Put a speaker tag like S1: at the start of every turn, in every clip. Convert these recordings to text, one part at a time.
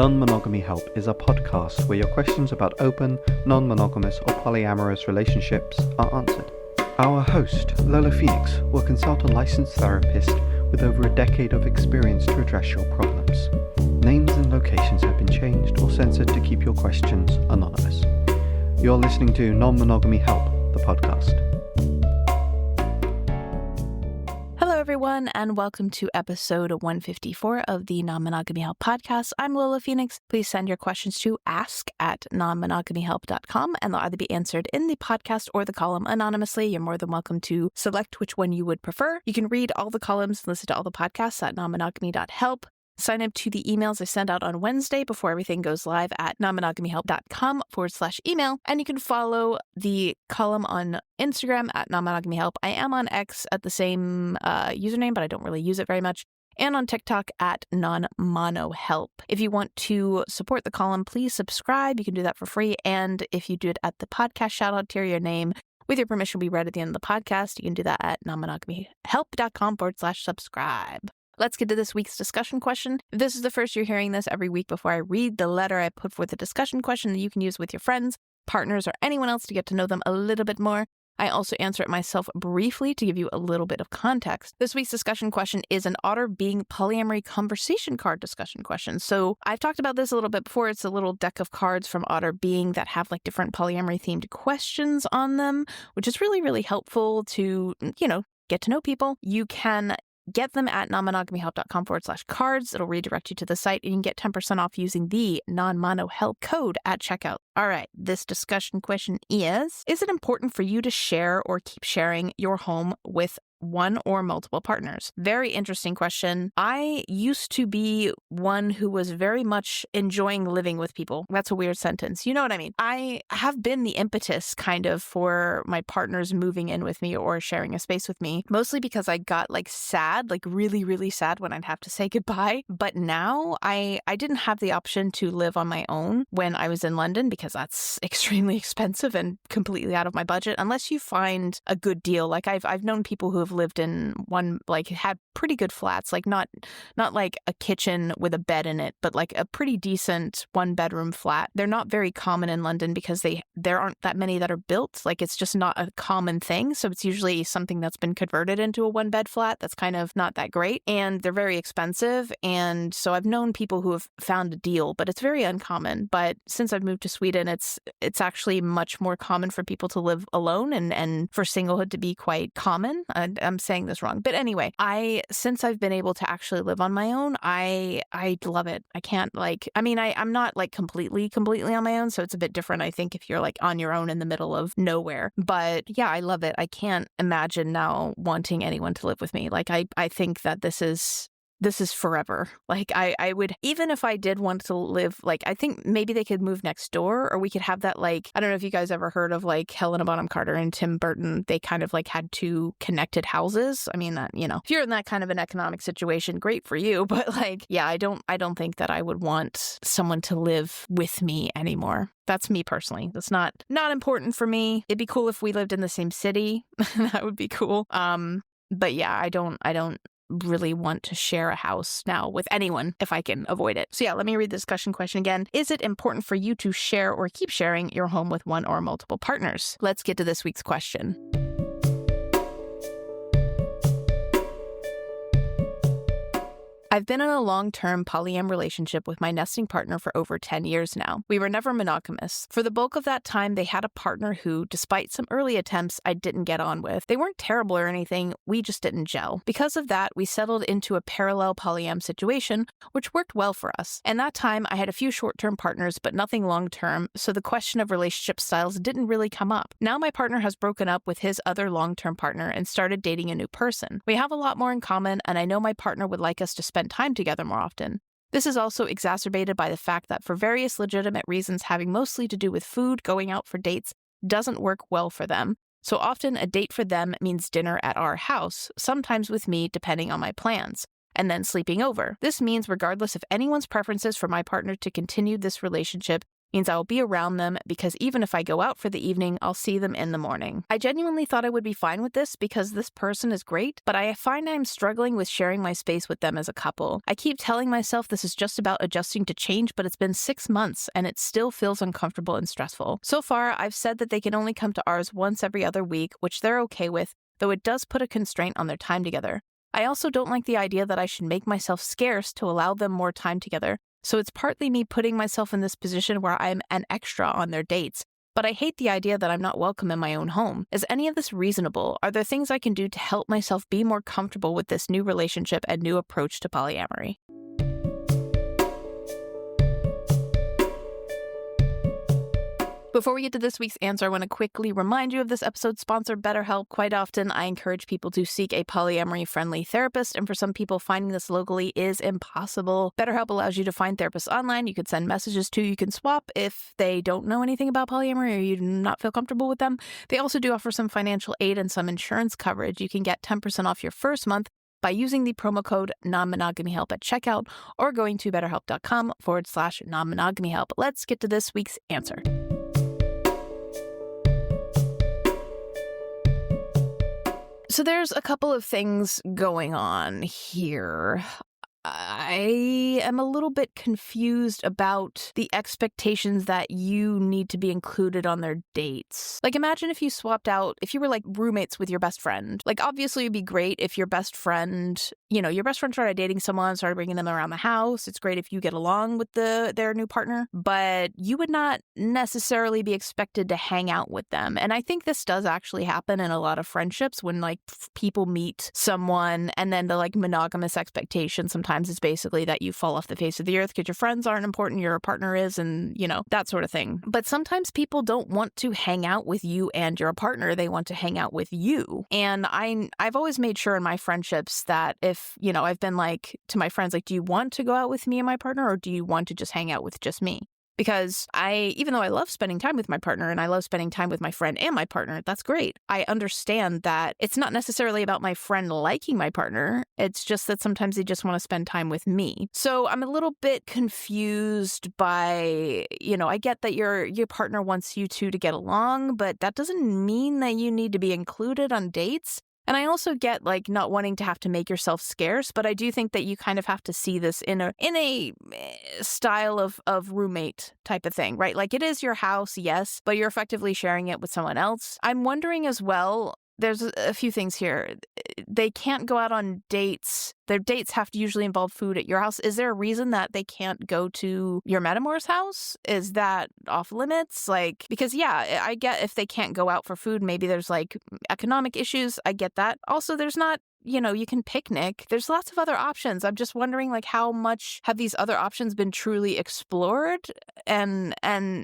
S1: Non-Monogamy Help is a podcast where your questions about open, non-monogamous or polyamorous relationships are answered. Our host, Lola Phoenix, will consult a licensed therapist with over a decade of experience to address your problems. Names and locations have been changed or censored to keep your questions anonymous. You're listening to Non-Monogamy Help, the podcast.
S2: Hello, everyone, and welcome to episode 154 of the Non-Monogamy Help podcast. I'm Lola Phoenix. Please send your questions to ask@nonmonogamyhelp.com, and they'll either be answered in the podcast or the column anonymously. You're more than welcome to select which one you would prefer. You can read all the columns and listen to all the podcasts at nonmonogamy.help. Sign up to the emails I send out on Wednesday before everything goes live at nonmonogamyhelp.com/email. And you can follow the column on Instagram at nonmonogamyhelp. I am on X at the same username, but I don't really use it very much. And on TikTok at nonmonohelp. If you want to support the column, please subscribe. You can do that for free. And if you do it at the podcast shout out tier, your name with your permission will be read at the end of the podcast. You can do that at nonmonogamyhelp.com/subscribe. Let's get to this week's discussion question. If this is the first you're hearing this every week before I read the letter I put forth, the discussion question that you can use with your friends, partners, or anyone else to get to know them a little bit more. I also answer it myself briefly to give you a little bit of context. This week's discussion question is an Otter Being Polyamory conversation card discussion question. So I've talked about this a little bit before. It's a little deck of cards from Otter Being that have like different polyamory themed questions on them, which is really, really helpful to, get to know people. You can get them at nonmonogamyhelp.com/cards. It'll redirect you to the site, and you can get 10% off using the non-monohelp code at checkout. All right, this discussion question is it important for you to share or keep sharing your home with one or multiple partners? Very interesting question. I used to be one who was very much enjoying living with people. That's a weird sentence. You know what I mean? I have been the impetus kind of for my partners moving in with me or sharing a space with me, mostly because I got sad, really, really sad when I'd have to say goodbye. But now I didn't have the option to live on my own when I was in London because that's extremely expensive and completely out of my budget unless you find a good deal. I've known people who have lived in one, had pretty good flats, not like a kitchen with a bed in it, but like a pretty decent 1-bedroom flat. They're not very common in London because there aren't that many that are built. It's just not a common thing. So it's usually something that's been converted into a 1-bed flat that's kind of not that great. And they're very expensive. And so I've known people who have found a deal, but it's very uncommon. But since I've moved to Sweden, it's actually much more common for people to live alone and for singlehood to be quite common. I'm saying this wrong. But anyway, since I've been able to actually live on my own, I love it. I can't I'm not completely on my own. So it's a bit different, I think, if you're on your own in the middle of nowhere. But yeah, I love it. I can't imagine now wanting anyone to live with me. I think that this is forever. I would, even if I did want to live, I think maybe they could move next door, or we could have that, I don't know if you guys ever heard of Helena Bonham Carter and Tim Burton. They kind of had two connected houses. I mean, that, if you're in that kind of an economic situation, great for you. But yeah, I don't think that I would want someone to live with me anymore. That's me personally. That's not important for me. It'd be cool if we lived in the same city. That would be cool. But yeah, I don't really want to share a house now with anyone if I can avoid it. So yeah, let me read the discussion question again. Is it important for you to share or keep sharing your home with one or multiple partners? Let's get to this week's question. I've been in a long-term polyam relationship with my nesting partner for over 10 years now. We were never monogamous. For the bulk of that time, they had a partner who, despite some early attempts, I didn't get on with. They weren't terrible or anything, we just didn't gel. Because of that, we settled into a parallel polyam situation, which worked well for us. In that time, I had a few short-term partners, but nothing long-term, so the question of relationship styles didn't really come up. Now my partner has broken up with his other long-term partner and started dating a new person. We have a lot more in common, and I know my partner would like us to spend time together more often. This is also exacerbated by the fact that for various legitimate reasons having mostly to do with food, going out for dates doesn't work well for them. So often a date for them means dinner at our house, sometimes with me depending on my plans, and then sleeping over. This means regardless of anyone's preferences for my partner to continue this relationship, means I will be around them because even if I go out for the evening, I'll see them in the morning. I genuinely thought I would be fine with this because this person is great, but I find I'm struggling with sharing my space with them as a couple. I keep telling myself this is just about adjusting to change, but it's been 6 months and it still feels uncomfortable and stressful. So far, I've said that they can only come to ours once every other week, which they're okay with, though it does put a constraint on their time together. I also don't like the idea that I should make myself scarce to allow them more time together. So it's partly me putting myself in this position where I'm an extra on their dates. But I hate the idea that I'm not welcome in my own home. Is any of this reasonable? Are there things I can do to help myself be more comfortable with this new relationship and new approach to polyamory? Before we get to this week's answer, I want to quickly remind you of this episode's sponsor, BetterHelp. Quite often, I encourage people to seek a polyamory-friendly therapist, and for some people, finding this locally is impossible. BetterHelp allows you to find therapists online you can send messages to. You can swap if they don't know anything about polyamory or you do not feel comfortable with them. They also do offer some financial aid and some insurance coverage. You can get 10% off your first month by using the promo code Non-Monogamy Help at checkout or going to betterhelp.com/non-monogamy help. Let's get to this week's answer. So there's a couple of things going on here. I am a little bit confused about the expectations that you need to be included on their dates. Like, imagine if you swapped out, if you were like roommates with your best friend. Like, obviously it'd be great if your best friend, your best friend started dating someone, started bringing them around the house. It's great if you get along with their new partner, but you would not necessarily be expected to hang out with them. And I think this does actually happen in a lot of friendships when like people meet someone and then the like monogamous expectation sometimes is basically that you fall off the face of the earth because your friends aren't important, your partner is, and that sort of thing. But sometimes people don't want to hang out with you and your partner. They want to hang out with you. And I've always made sure in my friendships that if, I've been like to my friends, like, do you want to go out with me and my partner, or do you want to just hang out with just me? Because even though I love spending time with my partner and I love spending time with my friend and my partner, that's great. I understand that it's not necessarily about my friend liking my partner. It's just that sometimes they just want to spend time with me. So I'm a little bit confused by, I get that your partner wants you two to get along, but that doesn't mean that you need to be included on dates. And I also get like not wanting to have to make yourself scarce, but I do think that you kind of have to see this in a style of roommate type of thing, right? Like, it is your house, yes, but you're effectively sharing it with someone else. I'm wondering as well, there's a few things here. They can't go out on dates. Their dates have to usually involve food at your house. Is there a reason that they can't go to your Metamour's house? Is that off limits? Like, because yeah, I get if they can't go out for food, maybe there's like economic issues. I get that. Also, there's not, you can picnic. There's lots of other options. I'm just wondering, like, how much have these other options been truly explored? And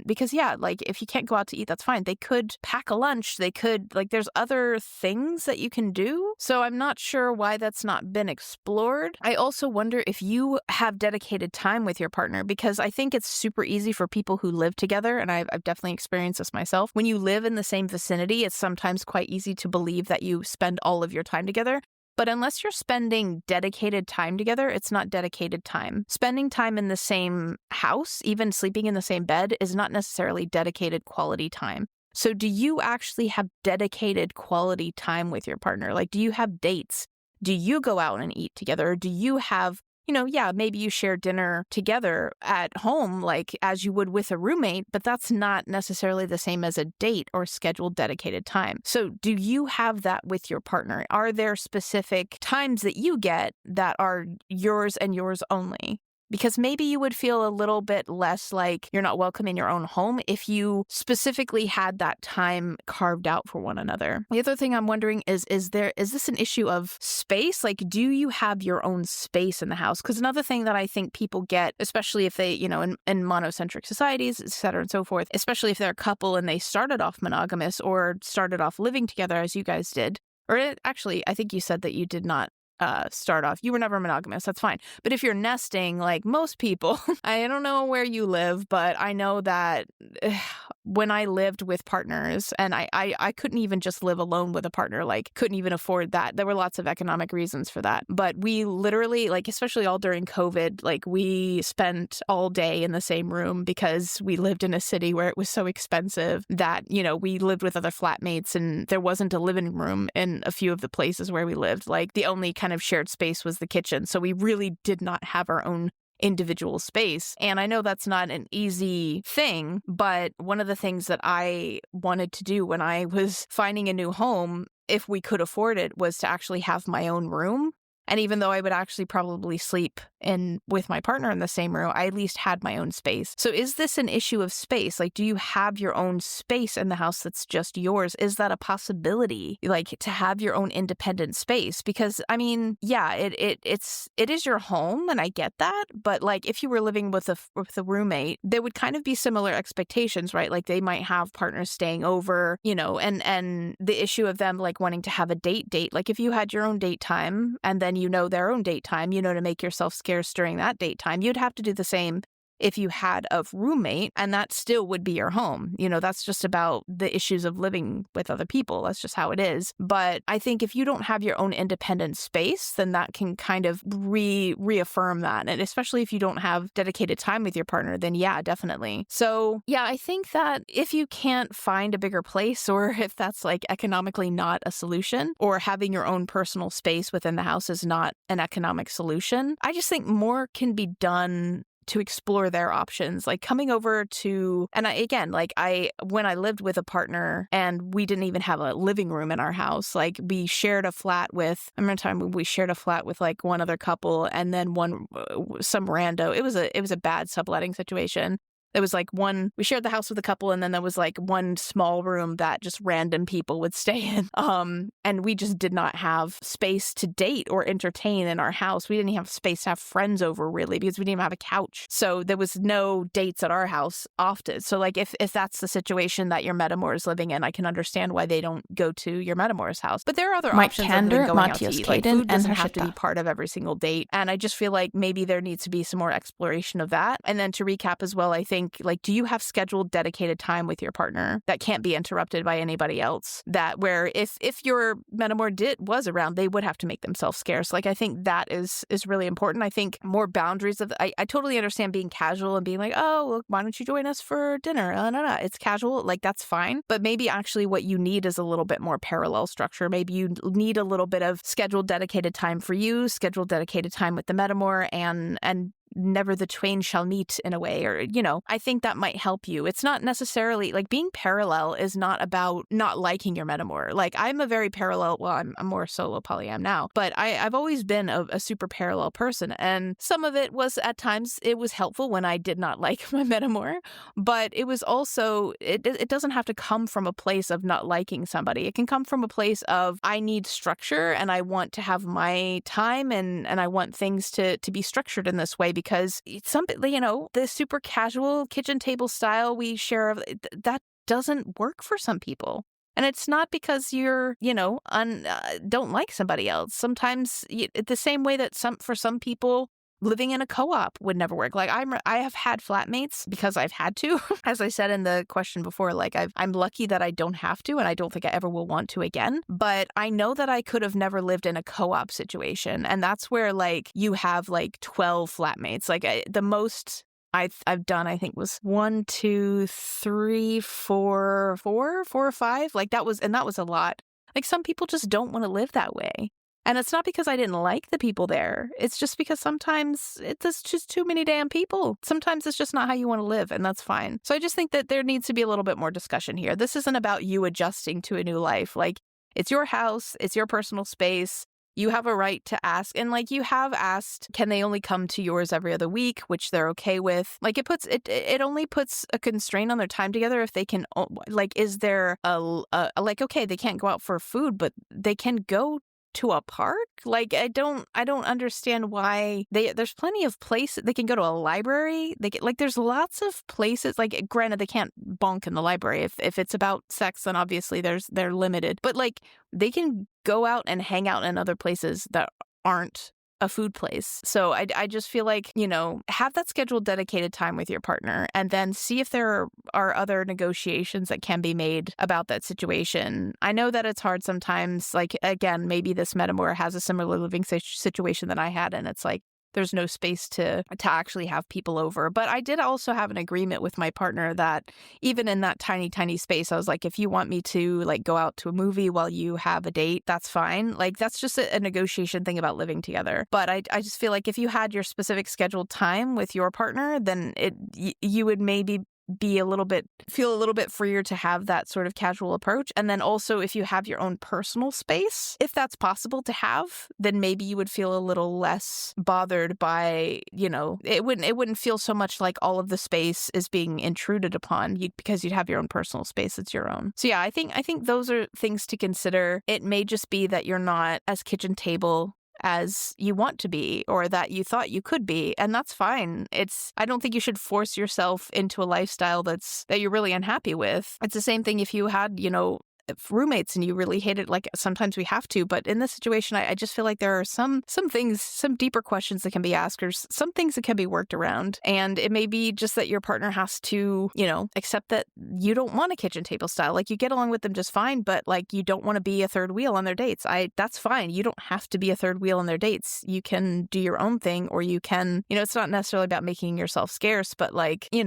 S2: because, yeah, like, if you can't go out to eat, that's fine. They could pack a lunch. They could, like, there's other things that you can do. So I'm not sure why that's not been explored. I also wonder if you have dedicated time with your partner, because I think it's super easy for people who live together, and I've definitely experienced this myself. When you live in the same vicinity, it's sometimes quite easy to believe that you spend all of your time together. But unless you're spending dedicated time together, it's not dedicated time. Spending time in the same house, even sleeping in the same bed, is not necessarily dedicated quality time. So do you actually have dedicated quality time with your partner? Like, do you have dates? Do you go out and eat together? Or do you have, maybe you share dinner together at home, like as you would with a roommate, but that's not necessarily the same as a date or scheduled dedicated time. So do you have that with your partner? Are there specific times that you get that are yours and yours only? Because maybe you would feel a little bit less like you're not welcome in your own home if you specifically had that time carved out for one another. The other thing I'm wondering is this an issue of space? Like, do you have your own space in the house? Because another thing that I think people get, especially if they, in monocentric societies, et cetera and so forth, especially if they're a couple and they started off monogamous or started off living together as you guys did, or actually, I think you said that you did not start off. You were never monogamous. That's fine. But if you're nesting, like most people, I don't know where you live, but I know that when I lived with partners, and I couldn't even just live alone with a partner, like couldn't even afford that. There were lots of economic reasons for that. But we literally, like, especially all during COVID, like we spent all day in the same room because we lived in a city where it was so expensive that, you know, we lived with other flatmates and there wasn't a living room in a few of the places where we lived. Like the only kind of shared space was the kitchen. So we really did not have our own individual space. And I know that's not an easy thing, but one of the things that I wanted to do when I was finding a new home, if we could afford it, was to actually have my own room. And even though I would actually probably sleep in with my partner in the same room, I at least had my own space. So is this an issue of space? Like, do you have your own space in the house that's just yours? Is that a possibility? Like, to have your own independent space? Because I mean, yeah, it is your home, and I get that. But like, if you were living with a roommate, there would kind of be similar expectations, right? Like, they might have partners staying over, you know, and the issue of them like wanting to have a date. Like, if you had your own date time and then you know their own date time, you know, to make yourself scarce during that date time, you'd have to do the same if you had a roommate, and that still would be your home. You know, that's just about the issues of living with other people. That's just how it is. But I think if you don't have your own independent space, then that can kind of reaffirm that. And especially if you don't have dedicated time with your partner, then yeah, definitely. So yeah, I think that if you can't find a bigger place, or if that's like economically not a solution, or having your own personal space within the house is not an economic solution, I just think more can be done to explore their options, like coming over to, and when I lived with a partner and we didn't even have a living room in our house, like we shared a flat with, I remember a time when we shared a flat with like one other couple and then some rando. It was a bad subletting situation. There was like we shared the house with a couple, and then there was like one small room that just random people would stay in. And we just did not have space to date or entertain in our house. We didn't even have space to have friends over, really, because we didn't even have a couch. So there was no dates at our house often. So like if that's the situation that your Metamour is living in, I can understand why they don't go to your Metamour's house. But there are other options other than going out to eat. Like, food doesn't have to be part of every single date. And I just feel like maybe there needs to be some more exploration of that. And then to recap as well, I think, like, do you have scheduled dedicated time with your partner that can't be interrupted by anybody else? That where if your Metamour was around, they would have to make themselves scarce. Like, I think that is really important. I think more boundaries I totally understand being casual and being like, oh, well, why don't you join us for dinner? No, it's casual. Like, that's fine. But maybe actually what you need is a little bit more parallel structure. Maybe you need a little bit of scheduled dedicated time for you, scheduled dedicated time with the Metamour, and never the twain shall meet in a way, or, you know, I think that might help you. It's not necessarily like being parallel is not about not liking your Metamour. Like, I'm a very parallel, well, I'm more solo polyam now, but I've always been a super parallel person. And some of it was at times it was helpful when I did not like my Metamour, but it was also, it doesn't have to come from a place of not liking somebody. It can come from a place of, I need structure and I want to have my time and I want things to be structured in this way, because the super casual kitchen table style we share, that doesn't work for some people. And it's not because you're, don't like somebody else. Sometimes the same way that for some people, living in a co-op would never work. Like, I have had flatmates because I've had to. As I said in the question before, like, I'm lucky that I don't have to, and I don't think I ever will want to again. But I know that I could have never lived in a co-op situation. And that's where, like, you have like 12 flatmates. Like, the most I've done, I think, was 1, 2, 3, 4 or 5. Like, that was a lot. Like, some people just don't want to live that way. And it's not because I didn't like the people there. It's just because sometimes it's just too many damn people. Sometimes it's just not how you want to live, and that's fine. So I just think that there needs to be a little bit more discussion here. This isn't about you adjusting to a new life. Like, it's your house, it's your personal space. You have a right to ask. And like, you have asked, can they only come to yours every other week, which they're okay with? Like, it only puts a constraint on their time together if they can, like, is there okay, they can't go out for food, but they can go to a park? Like, I don't understand why there's plenty of places. They can go to a library. There's lots of places. Like, granted, they can't bonk in the library. If it's about sex, then obviously they're limited. But like, they can go out and hang out in other places that aren't a food place. So I just feel like, have that scheduled dedicated time with your partner and then see if there are other negotiations that can be made about that situation. I know that it's hard sometimes. Like, again, maybe this Metamour has a similar living situation that I had, and it's like, there's no space to actually have people over. But I did also have an agreement with my partner that even in that tiny, tiny space, I was like, if you want me to like go out to a movie while you have a date, that's fine. Like, that's just a negotiation thing about living together. But I just feel like if you had your specific scheduled time with your partner, then you would maybe feel a little bit freer to have that sort of casual approach. And then also, if you have your own personal space, if that's possible to have, then maybe you would feel a little less bothered by, it wouldn't feel so much like all of the space is being intruded upon because you'd have your own personal space. It's your own. So yeah, I think those are things to consider. It may just be that you're not as kitchen table as you want to be or that you thought you could be, and that's fine. I don't think you should force yourself into a lifestyle that you're really unhappy with. It's the same thing if you had, roommates and you really hate it. Like, sometimes we have to, but in this situation, I just feel like there are some things, some deeper questions that can be asked, or some things that can be worked around. And it may be just that your partner has to, accept that you don't want a kitchen table style. Like, you get along with them just fine, but like, you don't want to be a third wheel on their dates. That's fine. You don't have to be a third wheel on their dates. You can do your own thing, or you can, it's not necessarily about making yourself scarce, but like, you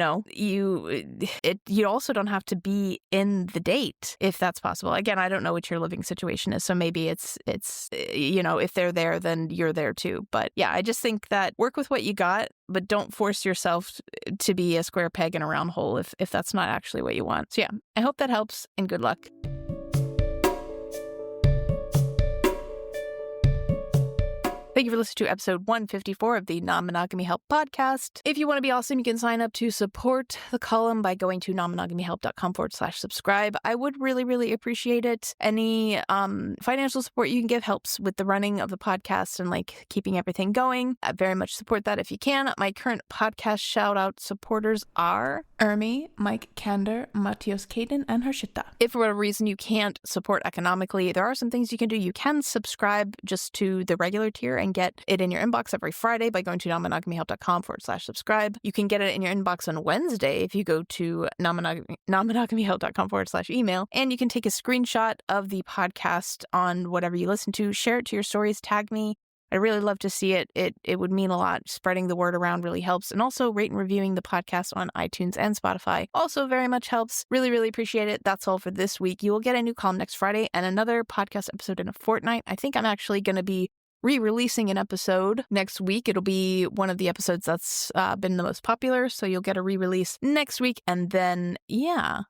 S2: also don't have to be in the date if that's possible. Again, I don't know what your living situation is, so maybe it's if they're there, then you're there too. But yeah, I just think that work with what you got, but don't force yourself to be a square peg in a round hole if that's not actually what you want. So yeah, I hope that helps, and good luck. Thank you for listening to episode 154 of the Non-Monogamy Help podcast. If you want to be awesome, you can sign up to support the column by going to nonmonogamyhelp.com/subscribe. I would really, really appreciate it. Any financial support you can give helps with the running of the podcast and like keeping everything going. I very much support that if you can. My current podcast shout out supporters are Ermi, Mike Kander, Matios Caden, and Harshita. If for whatever reason you can't support economically, there are some things you can do. You can subscribe just to the regular tier and get it in your inbox every Friday by going to nonmonogamyhelp.com/subscribe. You can get it in your inbox on Wednesday if you go to nonmonogamyhelp.com/email. And you can take a screenshot of the podcast on whatever you listen to, share it to your stories, tag me. I'd really love to see it. It would mean a lot. Spreading the word around really helps. And also rate and reviewing the podcast on iTunes and Spotify also very much helps. Really, really appreciate it. That's all for this week. You will get a new column next Friday and another podcast episode in a fortnight. I think I'm actually going to be re-releasing an episode next week. It'll be one of the episodes that's been the most popular. So you'll get a re-release next week. And then, you'll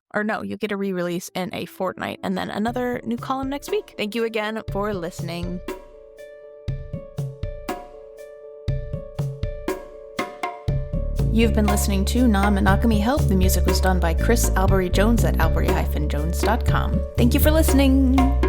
S2: get a re-release in a fortnight and then another new column next week. Thank you again for listening. You've been listening to Non-Monogamy Help. The music was done by Chris Albury Jones at albury-jones.com. Thank you for listening.